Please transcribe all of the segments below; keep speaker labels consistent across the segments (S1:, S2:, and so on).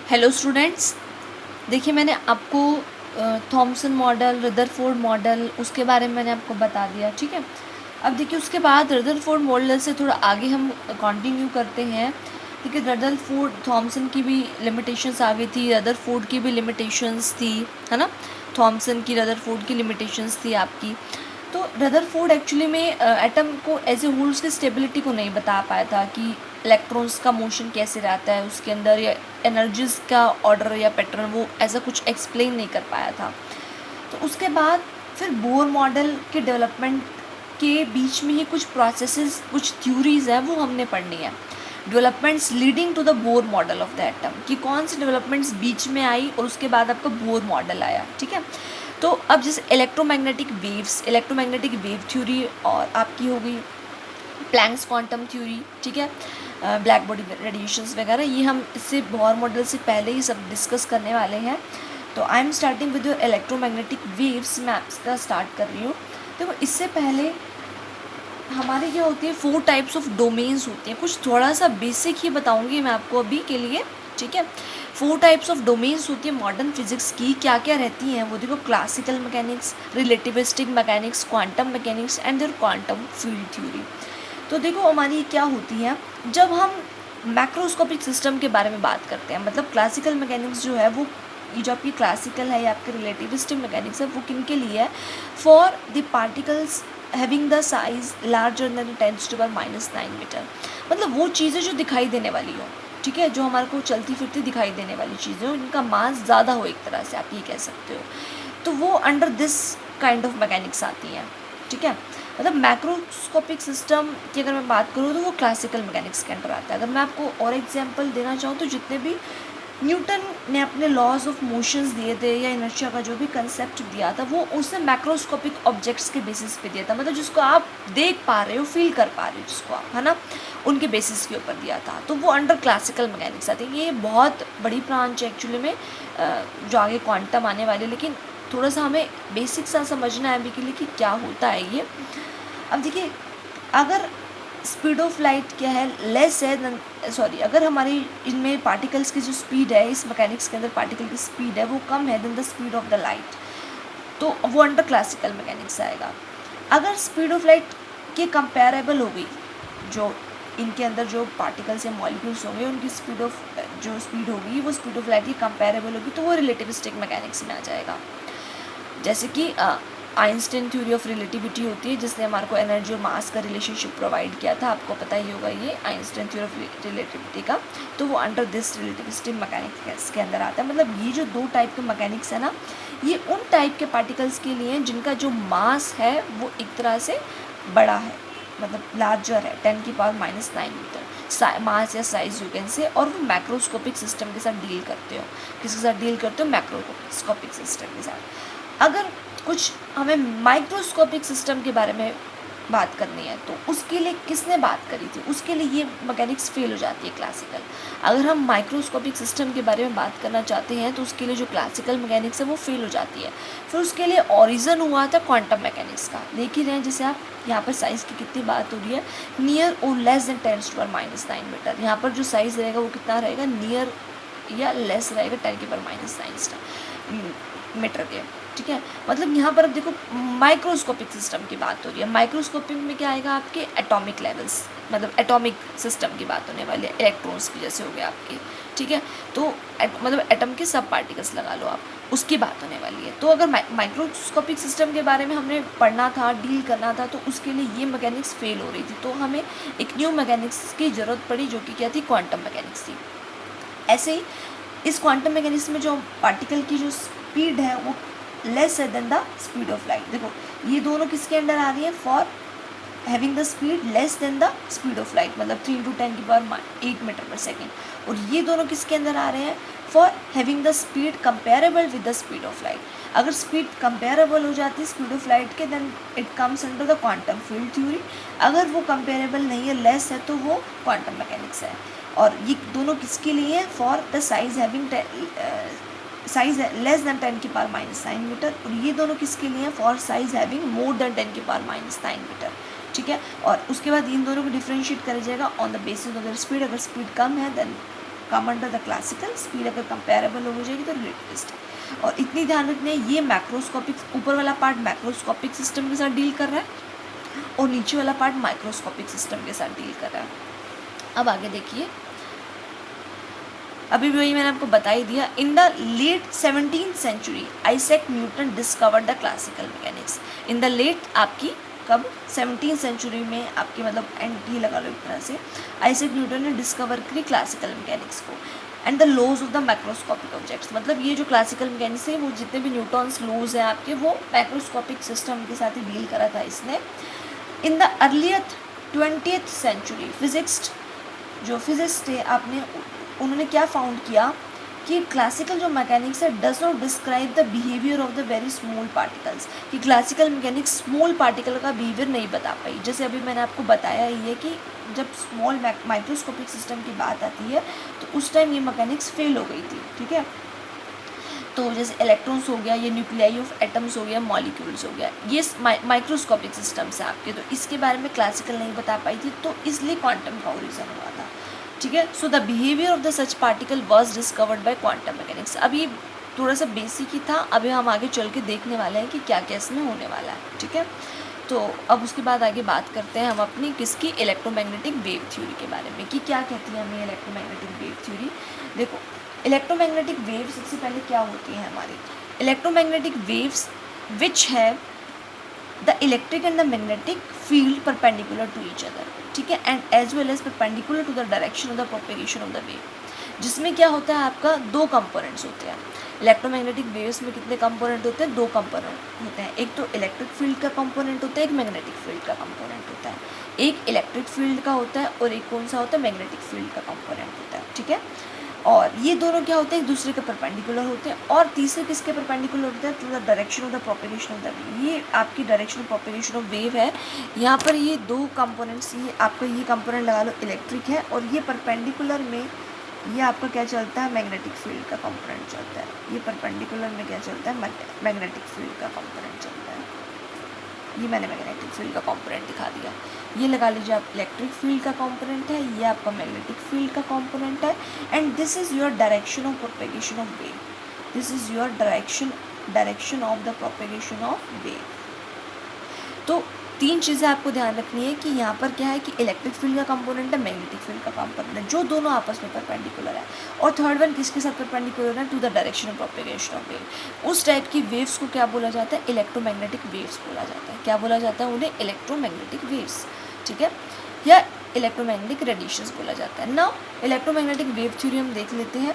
S1: Hello students, देखिए मैंने आपको थॉमसन मॉडल, रदरफोर्ड मॉडल उसके बारे में मैंने आपको बता दिया, ठीक है। अब देखिए उसके बाद रदरफोर्ड मॉडल से थोड़ा आगे हम कंटिन्यू करते हैं। देखिए रदरफोर्ड थॉमसन की भी लिमिटेशंस आ गई थी, रदरफोर्ड की भी लिमिटेशंस थी, है ना। थॉमसन की, रदरफोर्ड की लिमिटेशंस थी आपकी। तो रदरफोर्ड एक्चुअली में एटम को एज ए होल्स की स्टेबिलिटी को नहीं बता पाया था कि इलेक्ट्रॉन्स का मोशन कैसे रहता है उसके अंदर, या एनर्जीज का ऑर्डर या पैटर्न, वो ऐसा कुछ एक्सप्लेन नहीं कर पाया था। तो उसके बाद फिर बोर मॉडल के डेवलपमेंट के बीच में ही कुछ प्रोसेसेस, कुछ थ्योरीज है वो हमने पढ़नी है। Developments leading to the Bohr model of the atom, कि कौन सी डेवलपमेंट्स बीच में आई और उसके बाद आपका बोर मॉडल आया, ठीक है। तो अब जैसे इलेक्ट्रोमैग्नेटिक वेव थ्योरी और आपकी हो गई प्लैंक्स क्वांटम थ्योरी, ठीक है, ब्लैक बॉडी रेडिएशंस वगैरह, ये हम इससे बोर मॉडल से पहले ही सब डिस्कस करने वाले हैं। तो I am starting with your electromagnetic waves, मैं इसका स्टार्ट कर रही हूँ। देखो इससे पहले हमारे क्या होती है, 4 टाइप्स ऑफ डोमेन्स होती हैं। कुछ थोड़ा सा बेसिक ही बताऊंगी मैं आपको अभी के लिए, ठीक है। 4 टाइप्स ऑफ डोमेन्स होती है मॉडर्न फिजिक्स की, क्या क्या रहती हैं वो देखो। Classical mechanics, relativistic mechanics, quantum mechanics and there quantum field theory. तो देखो हमारी क्या होती है, जब हम मैक्रोस्कोपिक सिस्टम के बारे में बात करते हैं, मतलब क्लासिकल मैकेनिक्स जो है वो, ये जो आपकी क्लासिकल है या आपके रिलेटिविस्टिक मैकेनिक्स है, वो किन के लिए है, for the particles having the size larger than 10⁻⁹ metre. मतलब वो चीज़ें जो दिखाई देने वाली हो, ठीक है, जो हमारे को चलती फिरती दिखाई देने वाली चीज़ें हो, इनका मास ज़्यादा हो, एक तरह से आप ये कह सकते हो, तो वो under this kind of mechanics आती हैं, ठीक है। मतलब मैक्रोस्कोपिक सिस्टम की अगर मैं बात करूँ तो वो क्लासिकल मैकेनिक्स के अंडर आता है। अगर मैं आपको और एग्जांपल देना चाहूँ तो जितने भी न्यूटन ने अपने लॉज ऑफ मोशंस दिए थे या इनर्शिया का जो भी कंसेप्ट दिया था, वो उसने मैक्रोस्कोपिक ऑब्जेक्ट्स के बेसिस पे दिया था, मतलब जिसको आप देख पा रहे हो, फील कर पा रहे हो जिसको आप, है ना, उनके बेसिस के ऊपर दिया था। तो वो अंडर क्लासिकल मैकेनिक्स आती है। ये बहुत बड़ी ब्रांच है एक्चुअली में, जो आगे क्वांटम आने वाली, लेकिन थोड़ा सा हमें बेसिक सा समझना है अभी के लिए कि क्या होता है ये। अब देखिए, अगर स्पीड ऑफ लाइट क्या है, लेस है देन, सॉरी, अगर हमारी इनमें पार्टिकल्स की जो स्पीड है, इस मैकेनिक्स के अंदर पार्टिकल की स्पीड है वो कम है than the speed of the light, तो वो अंडर क्लासिकल मैकेनिक्स आएगा। अगर स्पीड ऑफ लाइट के कंपेरेबल हो गई, जो इनके अंदर जो पार्टिकल्स या मॉलिक्यूल्स होंगे उनकी स्पीड ऑफ, जो स्पीड होगी वो स्पीड ऑफ लाइट की कंपेरेबल होगी, तो वो रिलेटिविस्टिक मैकेनिक्स में आ जाएगा। जैसे कि आइंस्टाइन थ्योरी ऑफ रिलेटिविटी होती है, जिसने हमारे को एनर्जी और मास का रिलेशनशिप प्रोवाइड किया था, आपको पता ही होगा ये आइंस्टाइन थ्योरी ऑफ रिलेटिविटी का। तो वो अंडर दिस रिलेटिविस्टिक मैकेनिक्स के अंदर आता है। मतलब ये जो 2 टाइप के मैकेनिक्स है ना, ये उन टाइप के पार्टिकल्स के लिए हैं जिनका जो मास है वो एक तरह से बड़ा है, मतलब लार्जर है, 10⁻⁹ मीटर मास या साइज यू कैन से, और वो मैक्रोस्कोपिक सिस्टम के साथ डील करते हो। किसके साथ डील करते हो? मैक्रोस्कोपिक सिस्टम के साथ। अगर कुछ हमें माइक्रोस्कोपिक सिस्टम के बारे में बात करनी है तो उसके लिए किसने बात करी थी, उसके लिए ये मैकेनिक्स फेल हो जाती है क्लासिकल। अगर हम माइक्रोस्कोपिक सिस्टम के बारे में बात करना चाहते हैं तो उसके लिए जो क्लासिकल मैकेनिक्स है वो फेल हो जाती है। फिर उसके लिए ओरिजिन हुआ था क्वांटम मैकेनिक्स का। देख ही रहे हैं, जैसे आप यहाँ पर साइज़ की कितनी बात हो रही है, नियर और लेस देन 10⁻⁹ मीटर। यहाँ पर जो साइज़ रहेगा वो कितना रहेगा, नियर या लेस रहेगा 10⁻⁹ मीटर के, ठीक है। मतलब यहाँ पर अब देखो माइक्रोस्कोपिक सिस्टम की बात हो रही है। माइक्रोस्कोपिक में क्या आएगा, आपके एटॉमिक लेवल्स, मतलब एटॉमिक सिस्टम की बात होने वाली है, इलेक्ट्रॉन्स की जैसे हो गए आपके, ठीक है। तो मतलब एटम के सब पार्टिकल्स लगा लो आप, उसकी बात होने वाली है। तो अगर माइक्रोस्कोपिक सिस्टम के बारे में हमने पढ़ना था, डील करना था, तो उसके लिए ये मैकेनिक्स फेल हो रही थी, तो हमें एक न्यू मैकेनिक्स की ज़रूरत पड़ी, जो कि क्या थी, क्वांटम मैकेनिक्स थी। ऐसे ही इस क्वांटम मैकेनिक्स में जो पार्टिकल की जो स्पीड है वो लेस है than the speed of light. देखो ये दोनों किसके अंडर आ रही है, for having the speed less than the speed of light, मतलब 3 × 10⁸ मीटर पर सेकेंड। और ये दोनों किसके अंदर आ रहे हैं, for having the speed comparable with the speed of light. अगर स्पीड कंपेरेबल हो जाती है स्पीड ऑफ लाइट के, then it comes under the quantum field theory. अगर वो कंपेरेबल नहीं है, लेस है, तो वो क्वांटम मैकेनिक्स है। और ये दोनों किसके लिए है, for the size having size less than 10⁻⁹ metre. और ये दोनों किसके लिए, for size having more than 10⁻⁹ metre, ठीक है। और उसके बाद इन दोनों को डिफ्रेंशिएट करा जाएगा on the basis of the speed. अगर स्पीड कम है then come under the classical, speed अगर कंपेरेबल हो जाएगी तो रिलेटिविस्टिक। और इतनी ध्यान रखना है, ये मैक्रोस्कोपिक, ऊपर वाला पार्ट मैक्रोस्कोपिक सिस्टम के साथ डील कर रहा है और नीचे वाला पार्ट माइक्रोस्कोपिक सिस्टम के साथ डील कर रहा है। अब आगे देखिए, अभी भी वही मैंने आपको बता ही दिया। In the late 17th century Isaac Newton discovered the classical mechanics. In the late आपकी कब 17th सेंचुरी में आपकी मतलब एंड ही लगा लो एक तरह से, आइजैक न्यूटन ने डिस्कवर करी क्लासिकल मैकेनिक्स को and the laws of the macroscopic objects. मतलब ये जो क्लासिकल मैकेनिक्स है वो जितने भी न्यूटन्स लॉज हैं आपके, वो मैक्रोस्कोपिक सिस्टम के साथ ही डील करा था इसने। In the earlier 20th century physics, जो फिजिक्स थे आपने, उन्होंने क्या फाउंड किया कि क्लासिकल जो मैकेनिक्स है does not describe the behaviour of the very small particles, कि क्लासिकल मैकेनिक्स स्मॉल पार्टिकल का बिहेवियर नहीं बता पाई। जैसे अभी मैंने आपको बताया ही है कि जब स्मॉल माइक्रोस्कोपिक सिस्टम की बात आती है तो उस टाइम ये मैकेनिक्स फेल हो गई थी, ठीक है। तो जैसे इलेक्ट्रॉन्स हो गया, ये न्यूक्लियाई ऑफ एटम्स हो गया, मॉलिक्यूल्स हो गया, ये माइक्रोस्कोपिक सिस्टम्स है आपके, तो इसके बारे में क्लासिकल नहीं बता पाई थी, तो इसलिए क्वांटम का ओरिजिन हुआ था, ठीक है। So the behaviour of the such particle was discovered by quantum mechanics. अभी थोड़ा सा बेसिक ही था, अभी हम आगे चल के देखने वाले हैं कि क्या क्या इसमें होने वाला है, ठीक है। तो अब उसके बाद आगे बात करते हैं हम अपनी किसकी, इलेक्ट्रोमैग्नेटिक वेव थ्योरी के बारे में, कि क्या कहती है हमें इलेक्ट्रोमैग्नेटिक वेव थ्योरी। देखो, इलेक्ट्रोमैग्नेटिक वेव सबसे पहले क्या होती है हमारी, इलेक्ट्रोमैग्नेटिक वेव्स विच है the electric and the magnetic field perpendicular to each other, ठीक है, and as well as perpendicular to the direction of the propagation of the wave. जिसमें क्या होता है आपका, दो कंपोनेंट्स होते हैं इलेक्ट्रोमैग्नेटिक वेव्स में। कितने कंपोनेंट होते हैं, दो कंपोनेंट होते हैं, एक तो इलेक्ट्रिक फील्ड का कंपोनेंट होता है, एक मैग्नेटिक फील्ड का कंपोनेंट होता है। एक इलेक्ट्रिक फील्ड का होता है और एक कौन सा होता है, मैग्नेटिक फील्ड का कंपोनेंट होता है, ठीक है। और ये दोनों क्या होते हैं, एक दूसरे के परपेंडिकुलर होते हैं। और तीसरे किसके परपेंडिकुलर होते हैं, to the direction of the propagation of the wave. ये आपकी direction of propagation of wave है। यहाँ पर ये दो कंपोनेंट्स, ये आपका ये कंपोनेंट लगा लो इलेक्ट्रिक है, और ये परपेंडिकुलर में ये आपका क्या चलता है, मैग्नेटिक फील्ड का कंपोनेंट चलता है। ये परपेंडिकुलर में क्या चलता है, मैग्नेटिक फील्ड का कंपोनेंट चलता है। ये मैंने मैग्नेटिक फील्ड का कंपोनेंट दिखा दिया। ये लगा लीजिए आप इलेक्ट्रिक फील्ड का कंपोनेंट है, ये आपका मैग्नेटिक फील्ड का कंपोनेंट है, and this is your direction of propagation of wave. This is your direction of the propagation of wave. तो तीन चीज़ें आपको ध्यान रखनी है कि यहाँ पर क्या है कि इलेक्ट्रिक फील्ड का कंपोनेंट है, मैग्नेटिक फील्ड का कंपोनेंट है, जो दोनों आपस में परपेंडिकुलर है। और थर्ड वन किसके साथ परपेंडिकुलर है, to the direction of propagation of wave. उस टाइप की वेव्स को क्या बोला जाता है, इलेक्ट्रोमैग्नेटिक वेव्स बोला जाता है। क्या बोला जाता है उन्हें, इलेक्ट्रोमैग्नेटिक वेव्स, ठीक है, या इलेक्ट्रोमैग्नेटिक रेडिएशंस बोला जाता है। नाउ इलेक्ट्रोमैग्नेटिक वेव थ्योरी हम देख लेते हैं।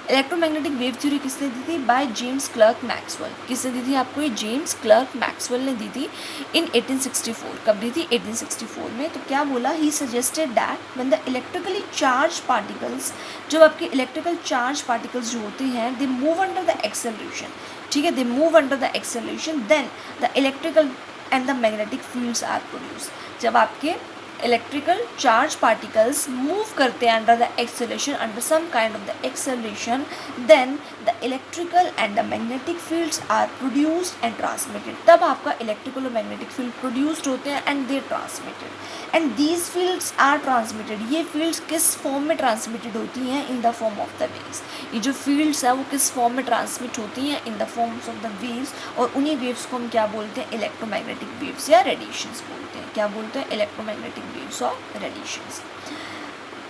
S1: इलेक्ट्रोमैग्नेटिक वेव थ्योरी किसने दी थी, बाय जेम्स क्लर्क मैक्सवेल। किसने दी थी आपको, ये जेम्स क्लर्क मैक्सवेल ने दी थी इन 1864। कब दी थी, 1864 में। तो क्या बोला, he suggested that when the electrically charge particles, जब आपके इलेक्ट्रिकल चार्ज पार्टिकल्स जो होते हैं, they move under the acceleration, ठीक है, they move under the acceleration, then the electrical and the magnetic fields are produce. जब आपके इलेक्ट्रिकल चार्ज पार्टिकल्स मूव करते हैं under the acceleration, under some kind of the acceleration, then the electrical and the magnetic fields are produced and transmitted. तब आपका electrical और magnetic field produced होते हैं and they transmitted, and these fields are transmitted. ये fields किस form में transmitted होती हैं, in the form of the waves. ये जो फील्ड्स है वो किस फॉर्म में ट्रांसमिट होती हैं, in the forms of the waves. और उन्हीं वेव्स को हम क्या बोलते हैं, इलेक्ट्रोमैग्नेटिक वेव्स या रेडिएशंस बोलते हैं। क्या बोलते हैं, electromagnetic waves or radiations.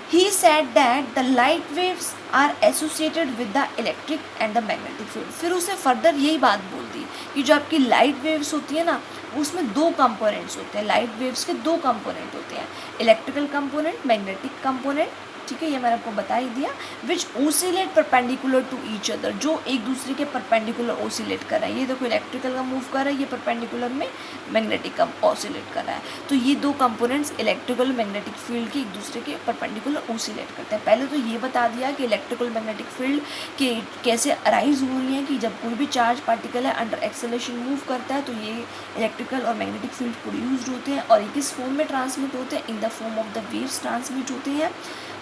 S1: He said that the light waves are associated with the electric and the magnetic field. फिर उसे फर्दर यही बात बोल दी कि जो आपकी लाइट वेव्स होती है ना, उसमें दो कंपोनेंट्स होते हैं। लाइट वेव्स के दो कंपोनेंट होते हैं, इलेक्ट्रिकल कंपोनेंट, मैग्नेटिक कंपोनेंट, ठीक है, ये मैंने आपको बता ही दिया। Which oscillate perpendicular to each other, जो एक दूसरे के परपेंडिकुलर ओसिलेट कर रहा है। ये देखो इलेक्ट्रिकल का मूव कर रहा है, ये परपेंडिकुलर में मैग्नेटिक का ओसिलेट कर रहा है। तो ये दो कंपोनेंट्स इलेक्ट्रिकल मैग्नेटिक फील्ड के एक दूसरे के परपेंडिकुलर ओसिलेट करते हैं। पहले तो ये बता दिया कि इलेक्ट्रिकल मैग्नेटिक फील्ड के कैसे अराइज हो रही है, कि जब कोई भी चार्ज पार्टिकल है अंडर एक्सेलरेशन मूव करता है तो ये इलेक्ट्रिकल और मैग्नेटिक फील्ड प्रोड्यूस्ड होते हैं, और ये किस फॉर्म में ट्रांसमिट होते हैं, in the form of the waves transmit होते हैं।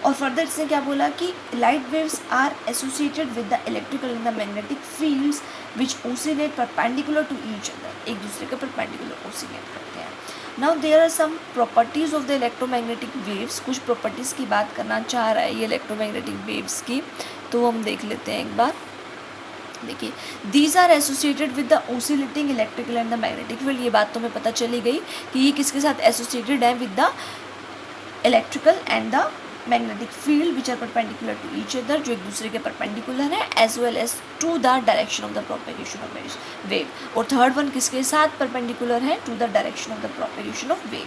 S1: और फर्दर इसने क्या बोला कि light waves are associated with the electrical and the magnetic fields which oscillate perpendicular to each other, एक दूसरे के परपेंडिकुलर ओसिलेट करते हैं। Now there are some properties of the electromagnetic waves, कुछ प्रॉपर्टीज़ की बात करना चाह रहा है ये इलेक्ट्रोमैग्नेटिक वेव्स की, तो हम देख लेते हैं एक बार। देखिए, these are associated with the oscillating electrical and the magnetic field, ये बात तो हमें पता चली गई कि ये किसके साथ एसोसिएटेड है, with the electrical and the magnetic field which are perpendicular to each other, जो एक दूसरे के परपेंडिकुलर है, as well as to the direction of the propagation of wave. और थर्ड वन किसके साथ परपेंडिकुलर है, to the direction of the propagation of wave.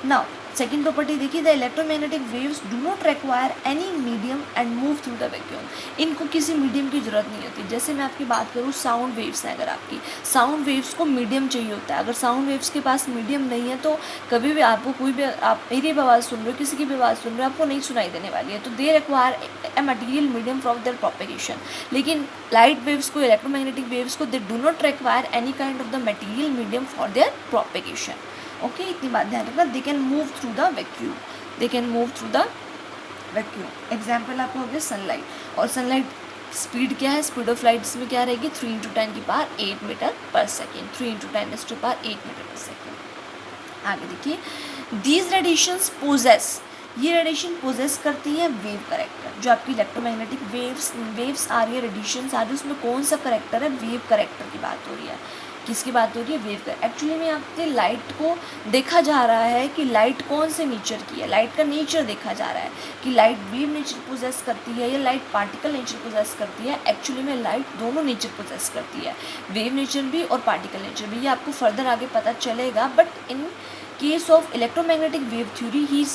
S1: Now second property देखिए, the electromagnetic waves do not require any medium and move through the vacuum, इनको किसी medium की जरूरत नहीं होती। जैसे मैं आपकी बात करूँ साउंड वेव्स हैं, अगर आपकी साउंड वेव्स को मीडियम चाहिए होता है, अगर साउंड वेव्स के पास मीडियम नहीं है तो कभी भी आपको कोई भी, आप मेरी भी आवाज़ सुन रहे हो, किसी की भी आवाज़ सुन रहे हो, आपको नहीं सुनाई देने वाली है, तो they require a material medium for their propagation. लेकिन लाइट वेव्स को, इलेक्ट्रोमैग्नेटिक वेव्स को, they do not require any kind of the material medium for their propagation. Okay, इतनी बात ध्यान रखना। They can move through the vacuum, they can move through the vacuum. Example आपको हो गया sunlight, और सनलाइट स्पीड क्या है, स्पीड ऑफ लाइट इसमें क्या रहेगी, 3 × 10⁸ मीटर पर सेकेंड, 3 × 10⁸ मीटर पर सेकेंड। आगे देखिए, दीज रेडिएशंस पोजेस, ये रेडिएशन पोजेस करती है वेव करेक्टर, जो आपकी इलेक्ट्रोमैग्नेटिक वेव्स आ रही है, रेडिएशंस आ रही है, उसमें कौन सा करेक्टर है, वेव करेक्टर की बात हो रही है। किसकी बात हो रही है, वेव का। एक्चुअली में आपके लाइट को देखा जा रहा है कि लाइट कौन से नेचर की है, लाइट का नेचर देखा जा रहा है कि लाइट वेव नेचर पोजेस करती है या लाइट पार्टिकल नेचर पोजेस करती है। एक्चुअली में लाइट दोनों नेचर पोजेस करती है, वेव नेचर भी और पार्टिकल नेचर भी, ये आपको फर्दर आगे पता चलेगा। But in case of electromagnetic wave theory he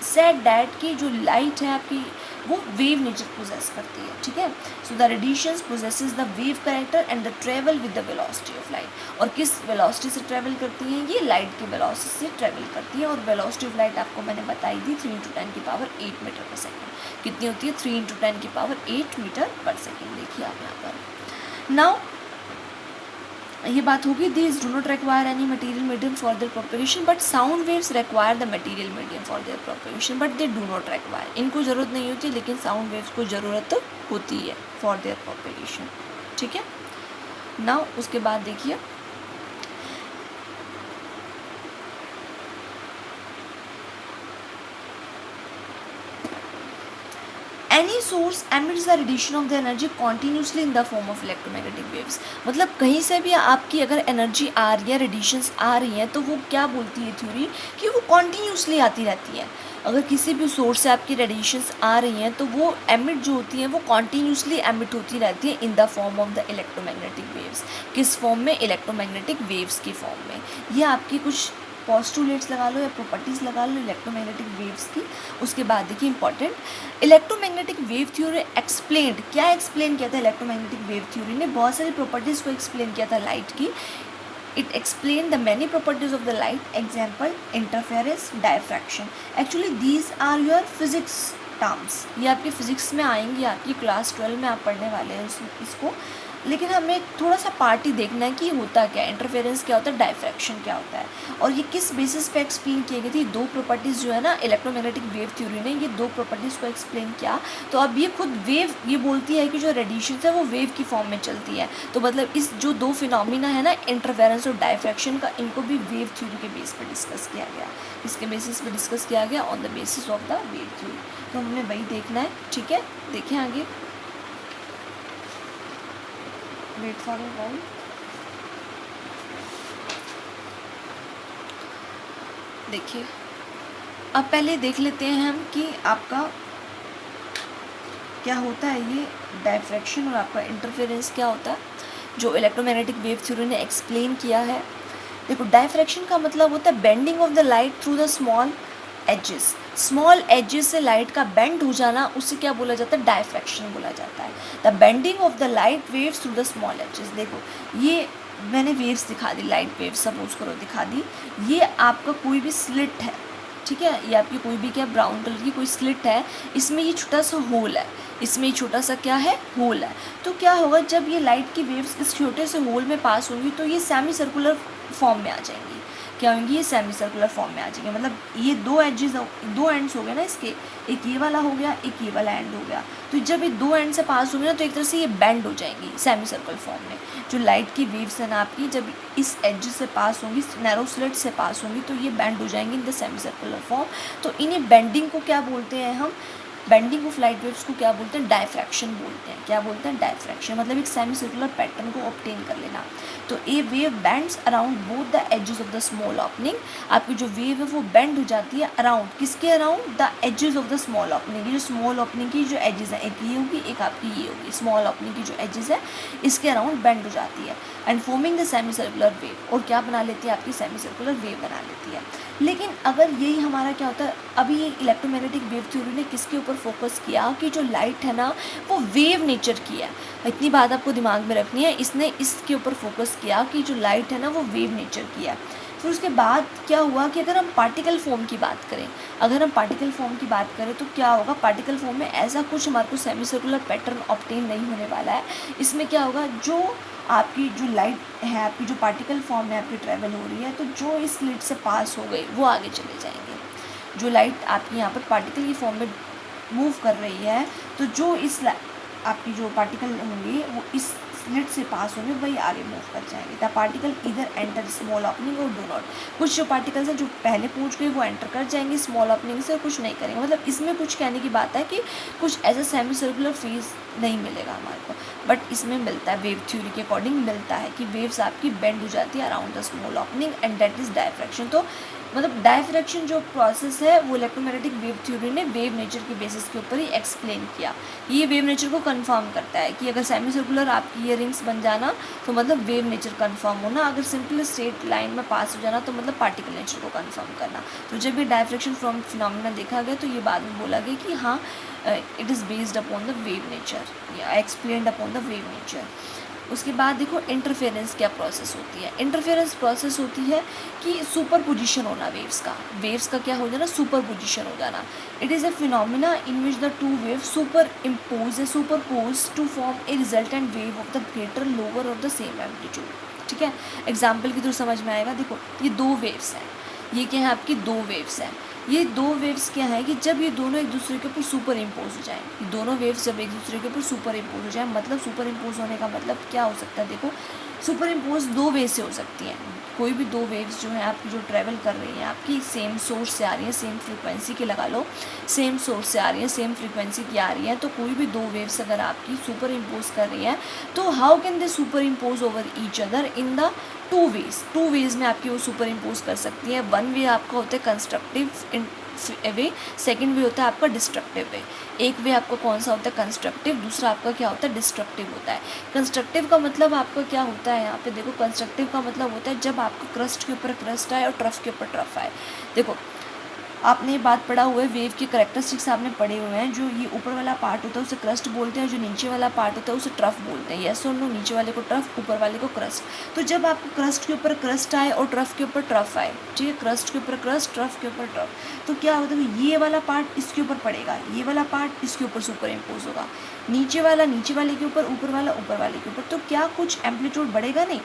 S1: said that कि जो लाइट है आपकी वो वेव नेचर पोजेस करती है, ठीक है। So the radiations possesses the wave character and the travel with the velocity of light, और किस वेलोसिटी से ट्रेवल करती हैं, ये लाइट की वेलोसिटी से ट्रेवल करती है। और वेलोसिटी ऑफ लाइट आपको मैंने बताई थी 3 × 10⁸ मीटर पर सेकेंड, कितनी होती है, 3 × 10⁸ मीटर पर सेकेंड। देखिए आप यहाँ पर। नाउ ये बात होगी, these do not require any material medium for their propagation, but sound waves require the material medium for their propagation, but they do not require, इनको ज़रूरत नहीं होती, लेकिन साउंड वेव्स को ज़रूरत होती है फॉर देयर प्रोपेगेशन, ठीक है। नाउ उसके बाद देखिए, any source emits the radiation of the energy continuously in the form of electromagnetic waves, मतलब कहीं से भी आपकी अगर एनर्जी आ रही है, रेडिएशंस आ रही हैं, तो वो क्या बोलती है थ्योरी कि वो कॉन्टीन्यूसली आती रहती है। अगर किसी भी सोर्स से आपकी रेडिएशंस आ रही हैं तो वो एमिट जो होती हैं वो कॉन्टीन्यूसली एमिट होती रहती है इन the form of the electromagnetic waves. किस फॉर्म में, इलेक्ट्रोमैग्नेटिक वेव्स की फॉर्म में। ये आपकी कुछ पोस्टुलेट्स लगा लो या प्रॉपर्टीज़ लगा लो इलेक्ट्रोमैग्नेटिक वेव्स की। उसके बाद देखिए important, electromagnetic wave theory explained, क्या एक्सप्लेन किया था इलेक्ट्रोमैग्नेटिक वेव थ्योरी ने, बहुत सारी प्रॉपर्टीज़ को एक्सप्लेन किया था लाइट की। It explain the many properties of the light, example interference, diffraction. Actually these are your physics terms, ये आपकी फिजिक्स में आएंगी, आपकी क्लास 12 में आप पढ़ने वाले हैं इसको। लेकिन हमें थोड़ा सा पार्ट ही देखना है कि होता क्या है, इंटरफेरेंस क्या होता है, डायफ्रैक्शन क्या होता है, और ये किस बेसिस पे एक्सप्लेन किए गए थे। दो प्रॉपर्टीज़ जो है ना इलेक्ट्रोमैग्नेटिक वेव थ्योरी ने, ये दो प्रॉपर्टीज़ को एक्सप्लेन किया। तो अब ये खुद वेव ये बोलती है कि जो रेडिएशन है वो वेव की फॉर्म में चलती है। तो मतलब इस जो दो फिनोमिना है ना, इंटरफेरेंस और डायफ्रैक्शन का, इनको भी वेव थ्योरी के बेस पर डिस्कस किया गया। इसके बेसिस पर डिस्कस किया गया, on the basis of the wave theory. तो हमें वही देखना है, ठीक है। देखें आगे, वेट फॉर अ व्हाइल। देखिए अब पहले देख लेते हैं हम कि आपका क्या होता है ये डायफ्रैक्शन और आपका इंटरफेरेंस क्या होता है, जो इलेक्ट्रोमैग्नेटिक वेव थ्योरी ने एक्सप्लेन किया है। देखो डायफ्रैक्शन का मतलब होता है bending of the light through the small edges, small edges से लाइट का बेंड हो जाना, उससे क्या बोला जाता है, डायफ्रैक्शन बोला जाता है। The bending of the light waves through the small edges. देखो ये मैंने वेव्स दिखा दी, लाइट वेव्स सपोज करो दिखा दी। ये आपका कोई भी स्लिट है, ठीक है, ये आपकी कोई भी क्या ब्राउन कलर की कोई स्लिट है, इसमें ये छोटा सा होल है, इसमें ये छोटा सा क्या है, होल है। तो क्या होगा, जब ये लाइट की वेव्स इस छोटे से होल में पास होंगी तो ये सेमी सर्कुलर फॉर्म में आ जाएंगी। क्या होंगी, ये सेमी सर्कुलर फॉर्म में आ जाएंगे। मतलब ये दो एजेस, दो एंड्स हो गए ना इसके, एक ये वाला हो गया, एक ये वाला एंड हो गया। तो जब ये दो एंड से पास होंगे ना तो एक तरह से ये बेंड हो जाएंगी सेमी सर्कुलर फॉर्म में। जो लाइट की वेव्स है ना आपकी, जब इस एज से पास होंगी, नैरो स्लिट से पास होंगी, तो ये बेंड हो जाएंगी in the semi circular form. तो इन्हें बेंडिंग को क्या बोलते हैं हम, बेंडिंग ऑफ लाइट वेव्स को क्या बोलते हैं, डायफ्रैक्शन बोलते हैं। क्या बोलते हैं, डायफ्रैक्शन। मतलब एक सेमी सर्कुलर पैटर्न को ऑब्टेन कर लेना। तो a wave bends around both the edges of the small opening. आपकी जो वेव है वो बेंड हो जाती है अराउंड, किसके around, the edges of the small opening. ये जो स्मॉल ओपनिंग की जो एजेस है, एक ये होगी, एक आपकी ये होगी। स्मॉल ओपनिंग की जो एजेस है इसके अराउंड बेंड हो जाती है and forming the semi circular wave. और क्या बना लेती है, आपकी सेमी सर्कुलर वेव बना लेती है। लेकिन अगर यही हमारा क्या होता है, अभी ये इलेक्ट्रोमैग्नेटिक वेव थ्योरी ने किसके ऊपर फोकस किया कि जो लाइट है ना वो वेव नेचर की है। इतनी बात आपको दिमाग में रखनी है, इसने इसके ऊपर फोकस किया कि जो लाइट है ना वो वेव नेचर की है। फिर उसके बाद क्या हुआ कि अगर हम पार्टिकल फॉर्म की बात करें, अगर हम पार्टिकल फॉर्म की बात करें तो क्या होगा, पार्टिकल फॉर्म में ऐसा कुछ हमारे को सेमी सर्कुलर पैटर्न ऑब्टेन नहीं होने वाला है। इसमें क्या होगा, जो आपकी जो लाइट है, आपकी जो पार्टिकल फॉर्म में आपकी ट्रैवल हो रही है, तो जो इस स्लिट से पास हो गई वो आगे चले जाएंगे। जो लाइट आपकी यहाँ पर पार्टिकल की फॉर्म में मूव कर रही है, तो जो इस आपकी जो पार्टिकल होंगे वो इस स्लिट से पास होंगे वही आगे मूव कर जाएंगे। द पार्टिकल इधर एंटर स्मॉल ओपनिंग और डू नॉट। कुछ जो पार्टिकल्स हैं जो पहले पहुंच गए वो एंटर कर जाएंगे स्मॉल ओपनिंग से, और कुछ नहीं करेंगे। मतलब इसमें कुछ कहने की बात है कि कुछ ऐसा सेमी सर्कुलर फेज नहीं मिलेगा हमारे को, बट इसमें मिलता है, वेव थ्योरी के अकॉर्डिंग मिलता है कि वेव्स आपकी बेंड हो जाती है around the small opening and that is diffraction. तो मतलब डायफ्रैक्शन जो प्रोसेस है वो इलेक्ट्रोमैग्नेटिक वेव थ्योरी ने वेव नेचर के बेसिस के ऊपर ही एक्सप्लेन किया। ये वेव नेचर को कंफर्म करता है कि अगर सेमी सर्कुलर आपकी ये रिंग्स बन जाना तो मतलब वेव नेचर कंफर्म होना, अगर सिंपल स्ट्रेट लाइन में पास हो जाना तो मतलब पार्टिकल नेचर को कंफर्म करना। तो जब ये डायफ्रैक्शन फ्रॉम फिनोमेना देखा गया तो ये बाद में बोला गया कि हाँ it is based upon the wave nature, explained upon the wave nature. उसके बाद देखो इंटरफेरेंस क्या प्रोसेस होती है। इंटरफेरेंस प्रोसेस होती है कि सुपर पोजिशन होना वेव्स का क्या हो जाना, सुपर पोजिशन हो जाना। It is a phenomena in which the two wave superpose to form a resultant wave of the greater lower और द सेम एम्पलीट्यूड। ठीक है, एग्जाम्पल के थ्रू समझ में आएगा। देखो ये दो वेव्स हैं, ये क्या है, आपकी दो वेव्स हैं। ये दो वेव्स क्या है कि जब ये दोनों एक दूसरे के ऊपर सुपर इम्पोज हो जाएं, ये दोनों वेव्स जब एक दूसरे के ऊपर सुपर इम्पोज हो जाएं, मतलब सुपर इम्पोज होने का मतलब क्या हो सकता है, देखो सुपर इम्पोज दो वे से हो सकती हैं। कोई भी दो वेव्स जो हैं आपकी जो ट्रैवल कर रही हैं, आपकी सेम सोर्स से आ रही हैं, सेम फ्रीक्वेंसी की लगा लो, सेम सोर्स से आ रही हैं, सेम फ्रीक्वेंसी की आ रही हैं, तो कोई भी दो वेव्स अगर आपकी सुपर इम्पोज कर रही हैं तो how can they superimpose over each other in the two ways में आपकी वो सुपर इम्पोज कर सकती है। वन वे आपका होता है कंस्ट्रक्टिव वे, सेकेंड वे होता है आपका डिस्ट्रक्टिव वे। एक वे आपका कौन सा होता है, कंस्ट्रक्टिव, दूसरा आपका क्या होता है, डिस्ट्रक्टिव होता है। कंस्ट्रक्टिव का मतलब आपका क्या होता है, यहाँ पे देखो कंस्ट्रक्टिव का मतलब होता है जब आपका क्रस्ट के ऊपर क्रस्ट आए और ट्रफ के ऊपर ट्रफ आए। देखो आपने ये बात पढ़ा हुआ है, वेव के करैक्टरिस्टिक्स आपने पढ़े हुए हैं। जो ये ऊपर वाला पार्ट होता है उसे क्रस्ट बोलते हैं, जो नीचे वाला पार्ट होता है उसे ट्रफ बोलते हैं। यस और नो, नीचे वाले को ट्रफ, ऊपर वाले को क्रस्ट। तो जब आपको क्रस्ट के ऊपर क्रस्ट आए और ट्रफ के ऊपर ट्रफ आए, ठीक है, क्रस्ट के ऊपर क्रस्ट, ट्रफ के ऊपर ट्रफ, तो क्या होता है, ये वाला पार्ट इसके ऊपर पड़ेगा, ये वाला पार्ट इसके ऊपर सुपर इम्पोज होगा, नीचे वाला नीचे वाले के ऊपर, ऊपर वाला ऊपर वाले के ऊपर। तो क्या कुछ एम्पलीट्यूड बढ़ेगा नहीं,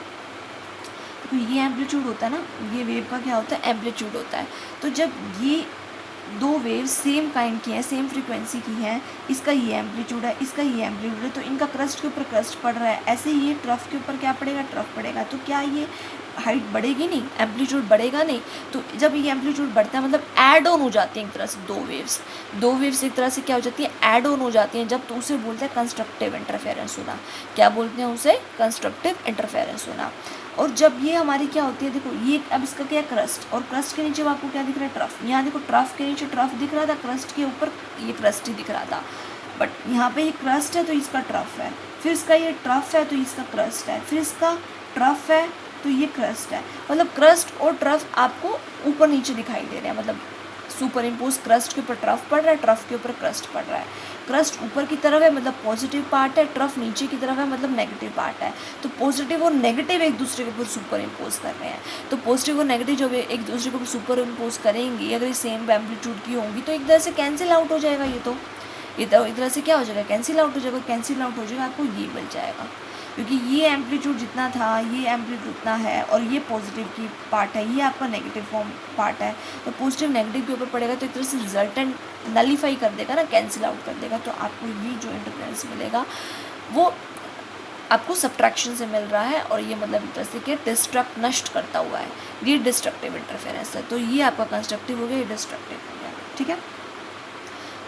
S1: तो ये एम्पलीट्यूड होता है ना, ये वेव का क्या होता है, एम्पलीट्यूड होता है। तो जब ये दो वेव सेम काइंड की हैं, सेम फ्रीक्वेंसी की हैं, इसका ये एम्पलीट्यूड है, इसका ये एम्पलीट्यूड है, तो इनका क्रस्ट के ऊपर क्रस्ट पड़ रहा है, ऐसे ही ये ट्रफ के ऊपर क्या पड़ेगा, ट्रफ पड़ेगा। तो क्या ये हाइट बढ़ेगी नहीं, एम्पलीट्यूड बढ़ेगा नहीं। तो जब ये एम्पलीट्यूड बढ़ता है मतलब ऐड ऑन हो जाती हैं एक तरह से दो वेव्स एक तरह से क्या हो जाती है, ऐड ऑन हो जाती हैं। जब तो उसे बोलते हैं कंस्ट्रक्टिव इंटरफेरेंस होना। क्या बोलते हैं उसे, कंस्ट्रक्टिव इंटरफेरेंस होना। और जब ये हमारी क्या होती है, देखो ये अब इसका क्या है, क्रस्ट, और क्रस्ट के नीचे आपको क्या दिख रहा है, ट्रफ। यहाँ देखो ट्रफ के नीचे ट्रफ दिख रहा था, क्रस्ट के ऊपर ये क्रस्ट ही दिख रहा था, बट यहाँ पे ये क्रस्ट है तो इसका ट्रफ है, फिर इसका ये ट्रफ है तो इसका क्रस्ट है, फिर इसका ट्रफ है तो ये क्रस्ट है। मतलब क्रस्ट और ट्रफ आपको ऊपर नीचे दिखाई दे रहे हैं, मतलब सुपर इम्पोज क्रस्ट के ऊपर ट्रफ पड़ रहा है, ट्रफ के ऊपर क्रस्ट पड़ रहा है। क्रस्ट ऊपर की तरफ है मतलब पॉजिटिव पार्ट है, ट्रफ नीचे की तरफ है मतलब नेगेटिव पार्ट है। तो पॉजिटिव और नेगेटिव एक दूसरे के ऊपर सुपर इम्पोज कर रहे हैं। तो पॉजिटिव और नेगेटिव जब एक दूसरे के ऊपर सुपर इम्पोज करेंगी, अगर ये सेम एम्पलीट्यूड की होंगी तो एक तरह से कैंसिल आउट हो जाएगा। ये तो एक तरह से क्या हो जाएगा, कैंसिल आउट हो जाएगा, कैंसिल आउट हो जाएगा, आपको ये मिल जाएगा। क्योंकि ये एम्पलीट्यूड जितना था ये एम्पलीट्यूड उतना है और ये पॉजिटिव की पार्ट है, ये आपका नेगेटिव फॉर्म पार्ट है, तो पॉजिटिव नेगेटिव के ऊपर पड़ेगा तो एक तरह से रिजल्टेंट नलीफाई कर देगा ना, कैंसिल आउट कर देगा। तो आपको ये जो इंटरफेरेंस मिलेगा वो आपको सब्ट्रैक्शन से मिल रहा है और ये मतलब एक तरह से कि डिस्ट्रक्ट नष्ट करता हुआ है, ये डिस्ट्रक्टिव इंटरफेरेंस है। तो ये आपका कंस्ट्रक्टिव हो गया, ये डिस्ट्रक्टिव हो गया, ठीक है।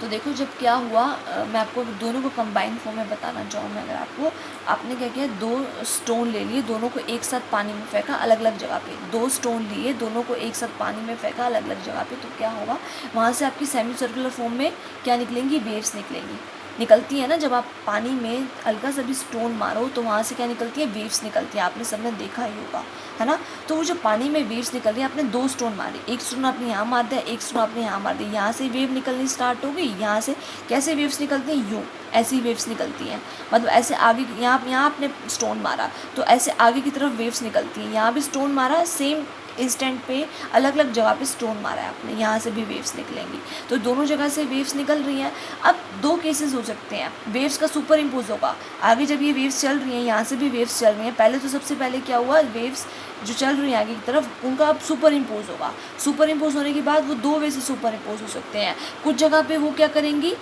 S1: तो देखो जब क्या हुआ, मैं आपको दोनों को कंबाइन फॉर्म में बताना चाहूँ। अगर आपको आपने क्या किया, 2 स्टोन ले लिए, दोनों को एक साथ पानी में फेंका अलग अलग जगह पे, 2 स्टोन लिए, दोनों को एक साथ पानी में फेंका अलग अलग जगह पे, तो क्या होगा वहाँ से आपकी सेमी सर्कुलर फॉर्म में क्या निकलेंगी, वेव्स निकलेंगी, निकलती है ना। जब आप पानी में हल्का सा भी स्टोन मारो तो वहाँ से क्या निकलती है, वेव्स निकलती है, आपने सबने देखा ही होगा, है ना। तो वो जो पानी में वेव्स निकल रही है, आपने 2 स्टोन मारे, एक स्टोन आपने यहाँ मार दिया, एक स्टोन आपने यहाँ मार दिया, यहाँ से वेव निकलनी स्टार्ट हो गई। यहाँ से कैसे वेव्स निकलती हैं, यूँ ऐसी वेव्स निकलती हैं, मतलब ऐसे आगे, यहाँ आपने स्टोन मारा तो ऐसे आगे की तरफ वेव्स निकलती हैं, यहाँ भी स्टोन मारा, सेम इंस्टेंट पे अलग अलग जगह पे स्टोन मारा है आपने, यहाँ से भी वेव्स निकलेंगी। तो दोनों जगह से वेव्स निकल रही हैं। अब 2 केसेस हो सकते हैं, वेव्स का सुपर इम्पोज होगा आगे, जब ये वेव्स चल रही हैं, यहाँ से भी वेव्स चल रही हैं, पहले तो सबसे पहले क्या हुआ, वेव्स जो चल रही हैं आगे की तरफ उनका अब सुपर इम्पोज होगा, सुपर इम्पोज होने के बाद वो 2 वे से सुपर इम्पोज हो सकते हैं। कुछ जगह पे वो क्या करेंगी,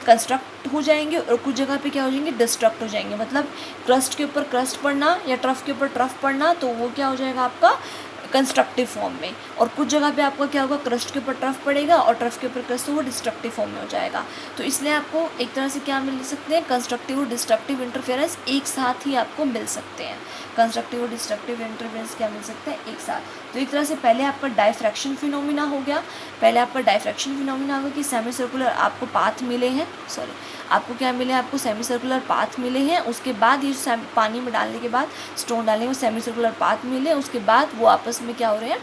S1: कंस्ट्रक्ट हो जाएंगे और कुछ जगह पे क्या हो जाएंगे, डिस्ट्रक्ट हो जाएंगे। मतलब क्रस्ट के ऊपर क्रस्ट पड़ना या ट्रफ के ऊपर ट्रफ पड़ना, तो वो क्या हो जाएगा आपका कंस्ट्रक्टिव फॉर्म में, और कुछ जगह पे आपका क्या होगा, क्रस्ट के ऊपर ट्रफ पड़ेगा और ट्रफ के ऊपर क्रस्ट, तो वो डिस्ट्रक्टिव फॉर्म में हो जाएगा। तो इसलिए आपको एक तरह से क्या मिल सकते हैं, कंस्ट्रक्टिव और डिस्ट्रक्टिव इंटरफेरेंस एक साथ ही आपको मिल सकते हैं। कंस्ट्रक्टिव और डिस्ट्रक्टिव इंटरफेरेंस क्या मिल सकते हैं, एक साथ। तो एक तरह से पहले आपका डायफ्रैक्शन फिनोमिना हो गया, पहले आपका डायफ्रैक्शन फिनोमिना होगा कि सेमी सर्कुलर आपको पाथ मिले हैं, आपको क्या मिले, आपको सेमी सर्कुलर पाथ मिले हैं। उसके बाद ये पानी में डालने के बाद, स्टोन डालने के बाद सेमी सर्कुलर पाथ मिले, उसके बाद वो आपस में क्या हो रहे हैं,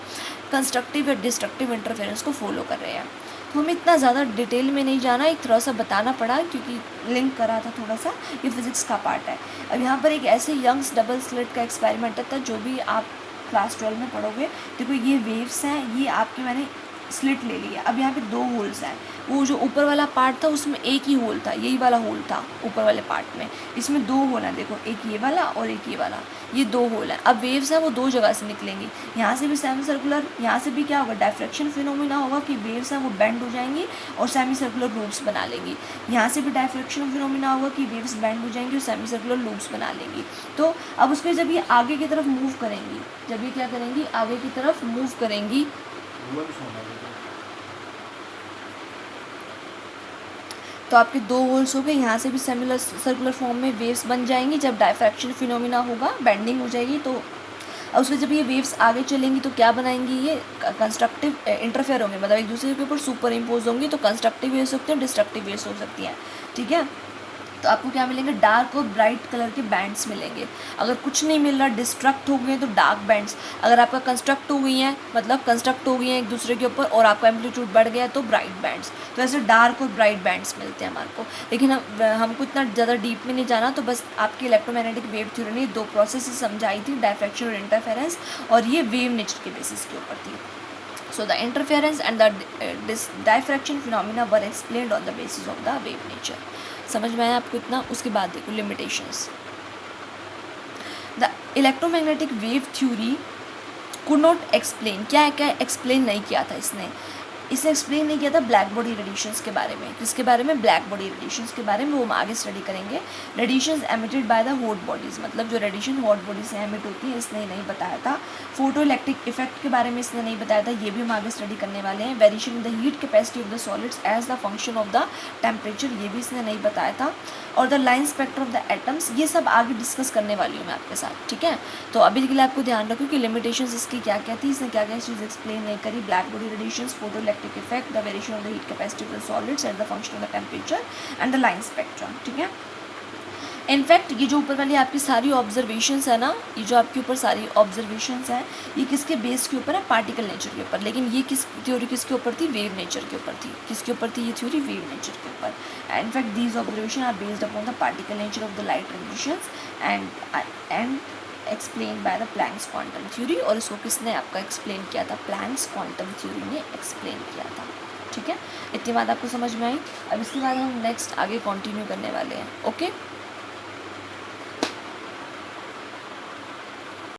S1: कंस्ट्रक्टिव या डिस्ट्रक्टिव इंटरफेरेंस को फॉलो कर रहे हैं। तो हमें इतना ज़्यादा डिटेल में नहीं जाना, एक थोड़ा सा बताना पड़ा क्योंकि लिंक करा था थोड़ा सा, ये फिज़िक्स का पार्ट है। अब यहाँ पर एक ऐसे यंग्स डबल स्लिट का एक्सपेरिमेंट था, जो भी आप क्लास 12 में पढ़ोगे। देखो ये वेव्स हैं, ये आपके मैंने स्लिट ले लिया। अब यहाँ पे 2 होल्स हैं, वो जो ऊपर वाला पार्ट था उसमें एक ही होल था, यही वाला होल था ऊपर वाले पार्ट में, इसमें 2 होल हैं, देखो एक ये वाला और एक ये वाला, ये 2 होल हैं। अब वेव्स हैं वो 2 जगह से निकलेंगी, यहाँ से भी सेमी सर्कुलर, यहाँ से भी क्या होगा, डायफ्रैक्शन फिनोमिना होगा कि वेव्स हैं वो बेंड हो जाएंगी और सेमी सर्कुलर लूप्स बना लेंगी। यहाँ से भी डायफ्रैक्शन फिनोमिना होगा कि वेव्स बेंड हो जाएंगी और सेमी सर्कुलर लूप्स बना लेंगी। तो अब उसके जब ये आगे की तरफ मूव करेंगी, जब ये क्या करेंगी, आगे की तरफ मूव करेंगी, तो आपके 2 होल्स हो गए, यहाँ से भी सेमी सर्कुलर फॉर्म में वेव्स बन जाएंगी। जब डायफ्रैक्शन फिनोमिना होगा, बेंडिंग हो जाएगी, तो उसमें जब ये वेव्स आगे चलेंगी तो क्या बनाएंगी, ये कंस्ट्रक्टिव इंटरफेयर होंगे, मतलब एक दूसरे के ऊपर सुपर इम्पोज होंगी। तो कंस्ट्रक्टिव वेव्स हो सकते हैं, डिस्ट्रक्टिव वेव्स हो सकती हैं, ठीक है। तो आपको क्या मिलेंगे, डार्क और ब्राइट कलर के बैंड्स मिलेंगे। अगर कुछ नहीं मिल रहा, डिस्ट्रक्ट हो गए तो डार्क बैंड्स, अगर आपका कंस्ट्रक्ट हो गई हैं, मतलब कंस्ट्रक्ट हो गई हैं एक दूसरे के ऊपर और आपका एम्पलीट्यूड बढ़ गया तो ब्राइट बैंड्स। तो ऐसे डार्क और ब्राइट बैंड्स मिलते हैं हमारे को। लेकिन हमको इतना ज़्यादा डीप में नहीं जाना, तो बस आपकी इलेक्ट्रोमैग्नेटिक वेव थ्योरी ने 2 प्रोसेस समझाई थी, डायफ्रैक्शन और इंटरफेरेंस, और ये वेव नेचर के बेसिस के ऊपर थी। So the interference and the diffraction phenomena were explained on the basis of the wave nature. समझ में आया आपको इतना। उसके बाद देखो limitations. The electromagnetic wave theory could not explain, क्या एक्सप्लेन नहीं किया था इसने एक्सप्लेन नहीं किया था ब्लैक बॉडी रेडिएशंस के बारे में। किसके बारे में, ब्लैक बॉडी रेडिएशंस के बारे में, वो हम आगे स्टडी करेंगे। Radiations emitted by the hot bodies, मतलब जो रेडिएशन हॉट बॉडी से एमिट होती है, इसने नहीं बताया था। फोटो इलेक्ट्रिक इफेक्ट के बारे में इसने नहीं बताया था, ये भी हम आगे स्टडी करने वाले हैं। Variation in the heat capacity of the solids as the function of the temperature, ये भी इसने नहीं बताया था। और the line spectra of the atoms, ये सब आगे डिस्कस करने वाली हूँ मैं आपके साथ, ठीक है। तो अभी के लिए आपको ध्यान रखो कि लिमिटेशंस इसकी क्या क्या थी, इसने क्या क्या चीज़ एक्सप्लेन नहीं करी। Black body radiations, photo electric effect, the variation of the heat capacity of the solids at the function of the temperature and the line spectrum, ठीक है। इनफैक्ट ये जो ऊपर वाली आपकी सारी ऑब्जर्वेशंस है ना, ये जो आपके ऊपर सारी ऑब्जर्वेशंस हैं, ये किसके बेस के ऊपर है, पार्टिकल नेचर के ऊपर। लेकिन ये किस थ्योरी किसके ऊपर थी, वेव नेचर के ऊपर थी। किसके ऊपर थी ये थ्योरी, वेव नेचर के ऊपर। In fact these observation are based upon the particle nature of the light radiations and explain by the Planck's quantum theory. और इसको किसने आपका एक्सप्लेन किया था, प्लैंक्स क्वांटम थ्योरी ने एक्सप्लेन किया था, ठीक है। इतनी बात आपको समझ में आई। अब इसके बाद हम नेक्स्ट आगे कंटिन्यू करने वाले हैं, ओके।